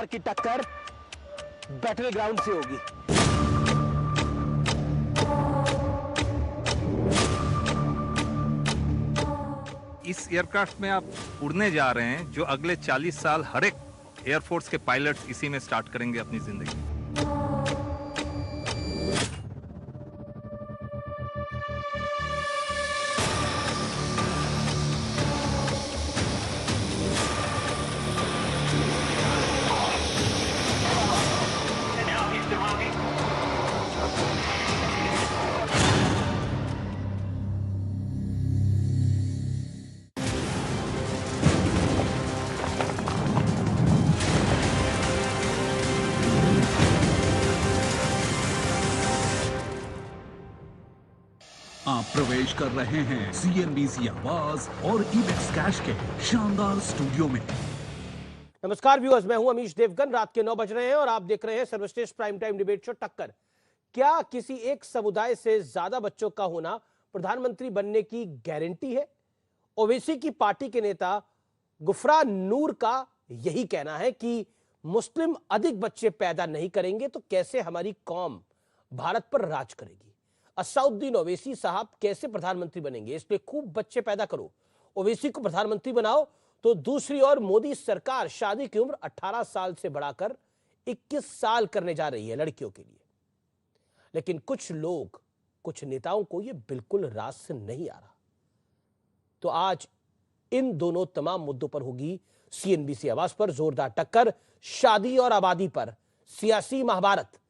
बार की टक्कर battle ground से होगी। इस एयरक्राफ्ट में आप उड़ने जा रहे हैं जो अगले 40 साल हर एक एयरफोर्स के पायलट्स इसी में स्टार्ट करेंगे अपनी जिंदगी। आप प्रवेश कर रहे हैं सीएनबीसी आवाज और इबेक्स कैश के शानदार स्टूडियो में। नमस्कार व्यूअर्स, मैं हूं अमीश देवगन। रात के 9 बज रहे हैं और आप देख रहे हैं सर्वश्रेष्ठ प्राइम टाइम डिबेट शो टक्कर। क्या किसी एक समुदाय से ज्यादा बच्चों का होना प्रधानमंत्री बनने की गारंटी है? ओवैसी की पार्टी के नेता गुफरान नूर का यही कहना है कि मुस्लिम अधिक बच्चे पैदा नहीं करेंगे तो कैसे हमारी कौम भारत पर राज करेगी। असदुद्दीन ओवैसी साहब कैसे प्रधानमंत्री बनेंगे, इसलिए खूब बच्चे पैदा करो, ओवैसी को प्रधानमंत्री बनाओ। तो दूसरी ओर मोदी सरकार शादी की उम्र 18 साल से बढ़ाकर 21 साल करने जा रही है लड़कियों के लिए। लेकिन कुछ लोग, कुछ नेताओं को यह बिल्कुल रास से नहीं आ रहा। तो आज इन दोनों तमाम मुद्दों पर होगी सीएनबीसी आवाज पर जोरदार टक्कर। शादी और आबादी पर सियासी महाभारत।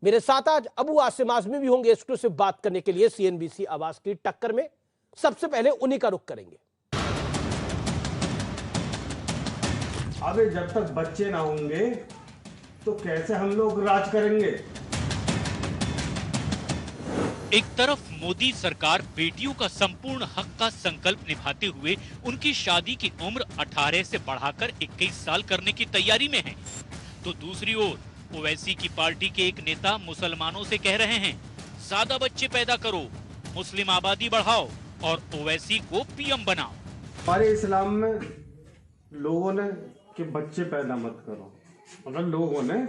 मेरे साथ आज अबू आसिम आजमी भी होंगे एक्सक्लूसिव बात करने के लिए सीएनबीसी आवाज की टक्कर में। सबसे पहले उन्हीं का रुख करेंगे। अबे जब तक बच्चे ना होंगे तो कैसे हम लोग राज करेंगे। एक तरफ मोदी सरकार बेटियों का संपूर्ण हक का संकल्प निभाते हुए उनकी शादी की उम्र 18 से बढ़ाकर 21 साल करने की तैयारी में है, तो दूसरी ओर ओवैसी की पार्टी के एक नेता मुसलमानों से कह रहे हैं ज्यादा बच्चे पैदा करो, मुस्लिम आबादी बढ़ाओ और ओवैसी को पीएम बनाओ। हमारे इस्लाम में लोगों ने कि बच्चे पैदा मत करो, मतलब लोगों ने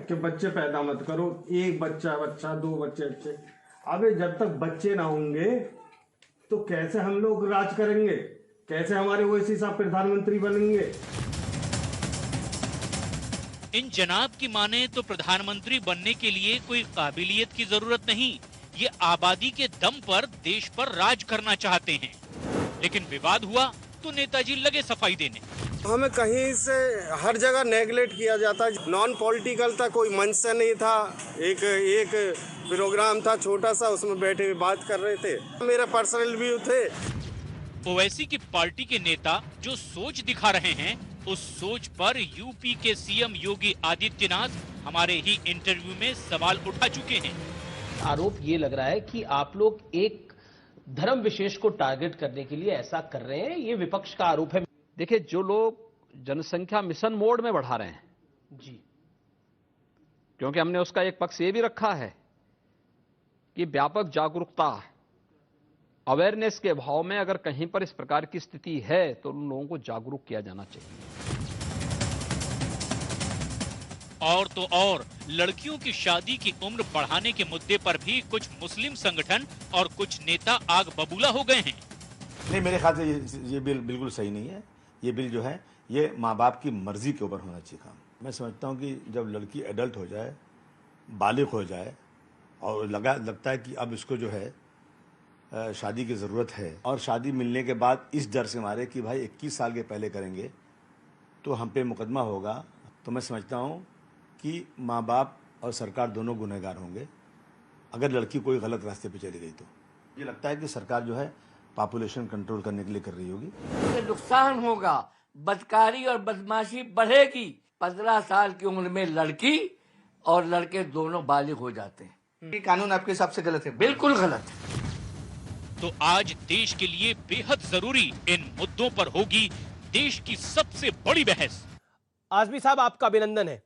कि बच्चे पैदा मत करो, एक बच्चा दो बच्चे। अबे जब तक बच्चे ना होंगे तो कैसे हम लोग राज करेंगे, कैसे हमारे ओवैसी साहब प्रधानमंत्री बनेंगे। इन जनाब की माने तो प्रधानमंत्री बनने के लिए कोई काबिलियत की जरूरत नहीं, ये आबादी के दम पर देश पर राज करना चाहते हैं। लेकिन विवाद हुआ तो नेताजी लगे सफाई देने। हमें कहीं से हर जगह नेगलेक्ट किया जाता है। नॉन पॉलिटिकल था, कोई मंच से नहीं था, एक प्रोग्राम था छोटा सा, उसमें बैठे हुए बात कर रहे थे। मेरा पर्सनल व्यू थे। ओवैसी की पार्टी के नेता जो सोच दिखा रहे हैं, उस सोच पर यूपी के सीएम योगी आदित्यनाथ हमारे ही इंटरव्यू में सवाल उठा चुके हैं। आरोप ये लग रहा है कि आप लोग एक धर्म विशेष को टारगेट करने के लिए ऐसा कर रहे हैं, ये विपक्ष का आरोप है। देखिए, जो लोग जनसंख्या मिशन मोड में बढ़ा रहे हैं जी, क्योंकि हमने उसका एक पक्ष ये भी रखा है कि व्यापक जागरूकता, अवेयरनेस के भाव में अगर कहीं पर इस प्रकार की स्थिति है तो उन लोगों को जागरूक किया जाना चाहिए। और तो और लड़कियों की शादी की उम्र बढ़ाने के मुद्दे पर भी कुछ मुस्लिम संगठन और कुछ नेता आग बबूला हो गए हैं। नहीं, मेरे ख्याल से ये बिल बिल्कुल सही नहीं है। ये बिल जो है ये माँ बाप की मर्जी के ऊपर होना चाहिए काम। मैं समझता हूँ कि जब लड़की एडल्ट हो जाए, बालिग हो जाए और लगता है कि अब इसको जो है शादी की ज़रूरत है, और शादी मिलने के बाद इस डर से मारे कि भाई 21 साल के पहले करेंगे तो हम पे मुकदमा होगा, तो मैं समझता हूँ कि माँ बाप और सरकार दोनों गुनहगार होंगे अगर लड़की कोई गलत रास्ते पे चली गई। तो ये लगता है कि सरकार जो है पॉपुलेशन कंट्रोल करने के लिए कर रही होगी। नुकसान होगा, बदकारी और बदमाशी बढ़ेगी। 15 साल की उम्र में लड़की और लड़के दोनों बालिग हो जाते हैं। ये कानून आपके हिसाब से गलत है? बिल्कुल गलत है। तो आज देश के लिए बेहद जरूरी इन मुद्दों पर होगी देश की सबसे बड़ी बहस। आजमी साहब, आपका अभिनंदन है।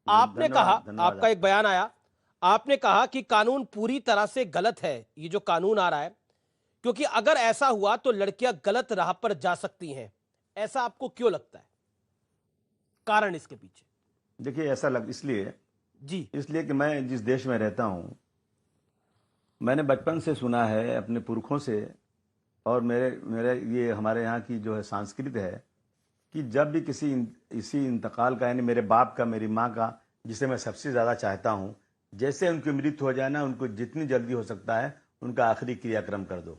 आपने कहा, आपका एक बयान आया, आपने कहा कि कानून पूरी तरह से गलत है, ये जो कानून आ रहा है, क्योंकि अगर ऐसा हुआ तो लड़कियां गलत राह पर जा सकती हैं। ऐसा आपको क्यों लगता है? कारण इसके पीछे? देखिए ऐसा इसलिए कि मैं जिस देश में रहता हूं, मैंने बचपन से सुना है अपने पुरखों से, और मेरे ये हमारे यहाँ की जो है संस्कृति है कि जब भी इसी इंतकाल का, यानी मेरे बाप का, मेरी माँ का, जिसे मैं सबसे ज़्यादा चाहता हूँ, जैसे उनकी मृत्यु हो जाए ना, उनको जितनी जल्दी हो सकता है उनका आखिरी क्रियाक्रम कर दो।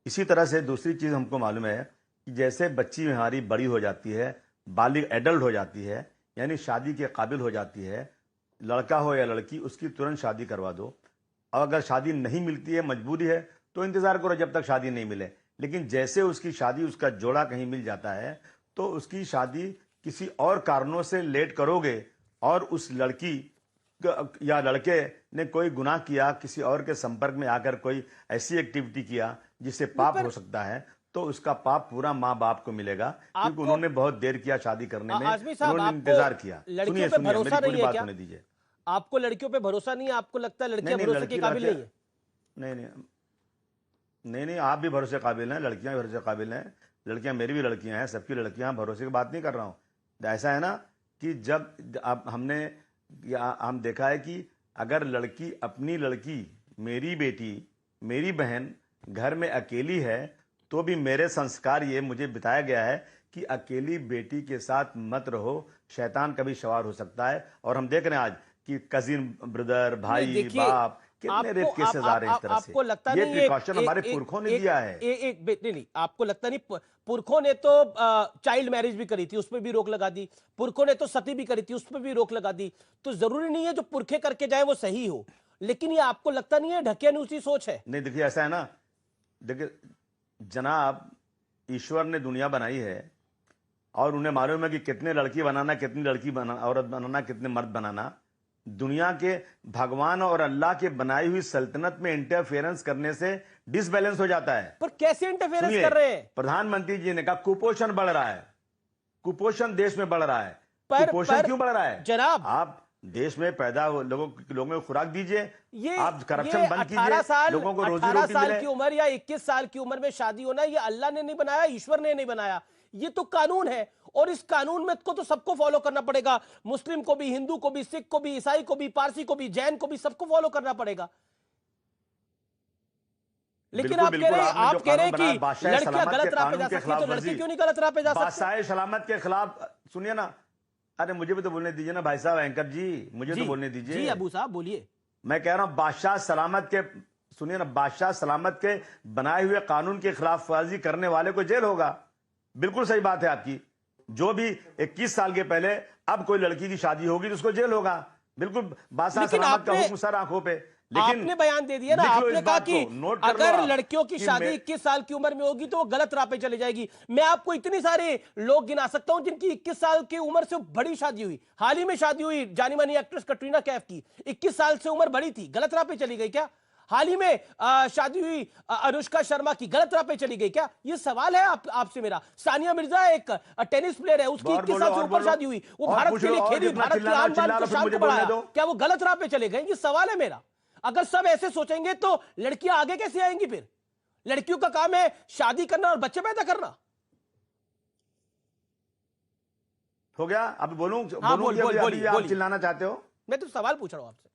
इसी तरह से दूसरी चीज़ हमको मालूम है कि जैसे बच्ची हमारी बड़ी हो जाती है, बालिग एडल्ट हो जाती है, यानी शादी के काबिल हो जाती है, लड़का हो या लड़की, उसकी तुरंत शादी करवा दो। और अगर शादी नहीं मिलती है, मजबूरी है, तो इंतज़ार करो जब तक शादी नहीं मिले। लेकिन जैसे उसकी शादी, उसका जोड़ा कहीं मिल जाता है, तो उसकी शादी किसी और कारणों से लेट करोगे और उस लड़की या लड़के ने कोई गुनाह किया, किसी और के संपर्क में आकर कोई ऐसी एक्टिविटी किया जिससे पाप हो सकता है, तो उसका पाप पूरा माँ बाप को मिलेगा, क्योंकि उन्होंने बहुत देर किया शादी करने में, उन्होंने इंतजार किया। सुनिए मेरी पूरी बात होने दीजिए। आपको लड़कियों पे भरोसा नहीं है? आपको लगता है लड़कियां भरोसे के काबिल नहीं है? नहीं, आप भी भरोसे काबिल हैं, लड़कियां भी भरोसे काबिल हैं, लड़कियां मेरी भी लड़कियां हैं, सबकी लड़कियां, भरोसे की बात नहीं कर रहा हूं। ऐसा है ना कि जब हम देखा है कि अगर अपनी लड़की, मेरी बेटी, मेरी बहन घर में अकेली है, तो भी मेरे संस्कार ये मुझे बताया गया है कि अकेली बेटी के साथ मत रहो, शैतान कभी सवार हो सकता है। और हम देख रहे हैं आज कि कजिन, ब्रदर, भाई, बाप, कितने रेप केसेस आ रहे हैं इस तरह से। आपको लगता ये नहीं प्रिकॉशन हमारे पुरखों ने दिया है। नहीं, आपको लगता नहीं पुरखों ने तो चाइल्ड मैरिज भी करी थी, उस पर भी रोक लगा दी, पुरखों ने तो सती भी करी थी, उस पर भी रोक लगा दी। तो जरूरी नहीं है जो पुरखे करके जाए वो सही हो, लेकिन ये आपको लगता नहीं है ढकियानुसी सोच है? नहीं, देखिए ऐसा है ना, देखिए जनाब, ईश्वर ने दुनिया बनाई है और उन्हें मालूम है कि कितने लड़की बनाना, कितनी औरत बनाना, कितने मर्द बनाना। दुनिया के भगवान और अल्लाह के बनाई हुई सल्तनत में इंटरफेरेंस करने से डिसबैलेंस हो जाता है। पर कैसे इंटरफेरेंस कर रहे हैं? प्रधानमंत्री जी ने कहा कुपोषण बढ़ रहा है, कुपोषण देश में बढ़ रहा है। कुपोषण क्यों बढ़ रहा है जनाब? आप देश में पैदा लोगों में खुराक दीजिए, आप करप्शन बंद कीजिए, लोगों को रोजी रोटी मिले। 18 साल की उम्र या 21 साल की उम्र में शादी होना, ये अल्लाह ने नहीं बनाया, ईश्वर ने नहीं बनाया, ये तो कानून है। और इस कानून में को तो सबको फॉलो करना पड़ेगा, मुस्लिम को भी, हिंदू को भी, सिख को भी, ईसाई को भी, पारसी को भी, जैन को भी, सबको फॉलो करना पड़ेगा। लेकिन आप कह रहे हैं कि लड़कियां गलत राह पे जा सकती है, तो लड़की क्यों नहीं गलत राह पे जा सकती? बादशाह सलामत के खिलाफ, सुनिए ना, अरे मुझे भी तो बोलने दीजिए ना भाई साहब, एंकर जी, मुझे तो बोलने दीजिए। जी अबू साहब बोलिए। मैं कह रहा हूं बादशाह सलामत के, सुनिए ना, बादशाह सलामत के बनाए हुए कानून के खिलाफ वर्जी करने वाले को जेल होगा। बिल्कुल सही बात है आपकी। जो भी 21 साल के पहले अब कोई लड़की की शादी होगी तो उसको जेल होगा। बिल्कुल बादशाह सलामत का हुक्म सर आंखों पे। लेकिन आपने बयान दे दिया ना, आपने कहा कि अगर लड़कियों की शादी 21 साल की उम्र में होगी तो वो गलत राह पे चली जाएगी। मैं आपको इतनी सारे लोग गिना सकता हूं जिनकी 21 साल की उम्र से बड़ी शादी हुई। हाल ही में शादी हुई जानी मानी एक्ट्रेस कटरीना कैफ की, 21 साल से उम्र बड़ी थी, गलत राह पे चली गई क्या? हाल ही में शादी हुई अनुष्का शर्मा की, गलत राह पे चली गई क्या? ये सवाल है आपसे मेरा। सानिया मिर्जा एक टेनिस प्लेयर है, उसकी 21 साल से ऊपर शादी हुई, वो भारत के लिए खेली, भारत की आन बान को शान को बढ़ाया, क्या वो गलत राह पे चले गए? ये सवाल है मेरा। अगर सब ऐसे सोचेंगे तो लड़कियां आगे कैसे आएंगी? फिर लड़कियों का काम है शादी करना और बच्चे पैदा करना। हो गया? अब बोलूं? बोलिए। आप चिल्लाना चाहते हो? मैं तो सवाल पूछ रहा हूं आपसे।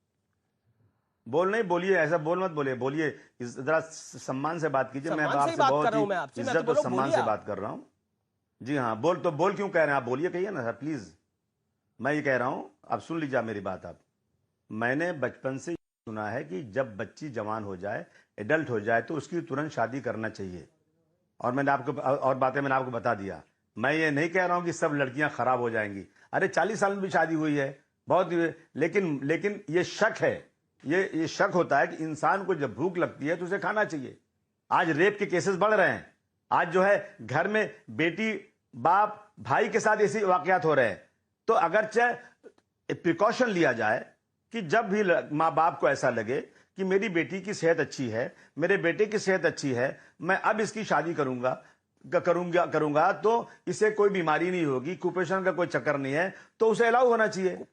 बोलिए, ऐसा बोल मत बोलिए, जरा सम्मान से बात कीजिए। मैं आपसे बहुत ही इज्जत और सम्मान से बात कर रहा हूं। जी हाँ, बोल क्यों कह रहे हैं आप? बोलिए, कहिए ना सर प्लीज। मैं ये कह रहा हूं, अब सुन लीजिए मेरी बात। आप, मैंने बचपन से सुना है कि जब बच्ची जवान हो जाए, एडल्ट हो जाए, तो उसकी तुरंत शादी करना चाहिए। और मैंने आपको बता दिया। मैं ये नहीं कह रहा हूं कि सब लड़कियां खराब हो जाएंगी। अरे 40 साल में भी शादी हुई है बहुत, लेकिन ये शक है, ये शक होता है कि इंसान को जब भूख लगती है तो उसे खाना चाहिए। आज रेप के केसेस बढ़ रहे हैं। आज जो है घर में बेटी, बाप, भाई के साथ ऐसे वाकयात हो रहे हैं। तो अगर चाहे प्रिकॉशन लिया जाए कि जब भी माँ बाप को ऐसा लगे कि मेरी बेटी की सेहत अच्छी है, मेरे बेटे की सेहत अच्छी है, मैं अब इसकी शादी करूंगा तो इसे कोई बीमारी नहीं होगी, कुपोषण का कोई चक्कर नहीं है, तो उसे अलाउ होना चाहिए।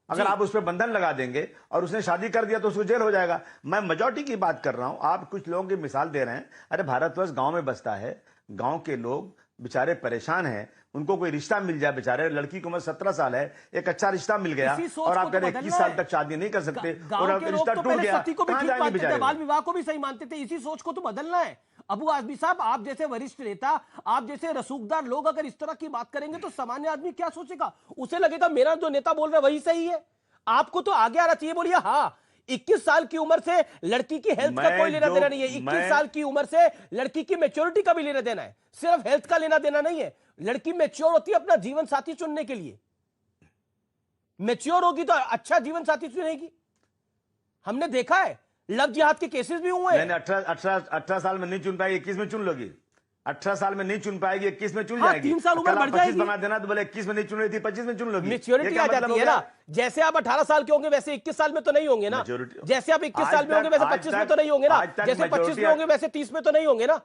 अगर आप उस पर बंधन लगा देंगे और उसने शादी कर दिया तो उसको जेल हो जाएगा। मैं मेजॉरिटी की बात कर रहा हूं, आप कुछ लोगों की मिसाल दे रहे हैं। अरे भारतवर्ष गांव में बसता है, गांव के लोग बेचारे परेशान हैं, उनको कोई रिश्ता मिल जाए, बेचारे लड़की की उम्र 17 साल है, एक अच्छा रिश्ता मिल गया इसी सोच और को आप तो कह रहे बदलना 21 साल है। तक शादी नहीं कर सकते और गांव के लोग रिश्ता तो टूट पहले गया, सती को भी कहां ठीक जाएंगे मानते थे, बेचारे? बाल विवाह को भी सही मानते थे। इसी सोच को तो बदलना है। अबू आजमी साहब, आप जैसे वरिष्ठ नेता, आप जैसे रसूखदार लोग अगर इस तरह की बात करेंगे तो सामान्य आदमी क्या सोचेगा? उसे लगेगा मेरा जो नेता बोल रहा है वही सही है। आपको तो आगे आना चाहिए। बोलिए हाँ, 21 साल की उम्र से लड़की की हेल्थ का कोई लेना देना नहीं है। 21 साल की उम्र से लड़की की मैच्योरिटी का भी लेना देना है, सिर्फ हेल्थ का लेना देना नहीं है। लड़की मैच्योर होती है अपना जीवन साथी चुनने के लिए, मैच्योर होगी तो अच्छा जीवन साथी चुनेगी। हमने देखा है, लव जिहाद के केसेस भी हुए हैं। 18 साल में नहीं चुन पाएगी, 21 में चुन लोगी। 18 साल में नहीं चुन पाएगी, 21 में चुन हाँ, जाएगी। 3 साल उम्र कल आप बढ़ 25 जाएगी। बना देना तो बोले 21 में नहीं चुन रही थी, 25 में चुन लोगी। मैच्योरिटी आ जाती है ना। जैसे आप 18 साल के होंगे वैसे 21 साल में तो नहीं होंगे ना। जैसे आप 21 साल में होंगे वैसे 25 में तो नहीं होंगे ना। जैसे 25 में होंगे वैसे 30 में तो नहीं होंगे ना।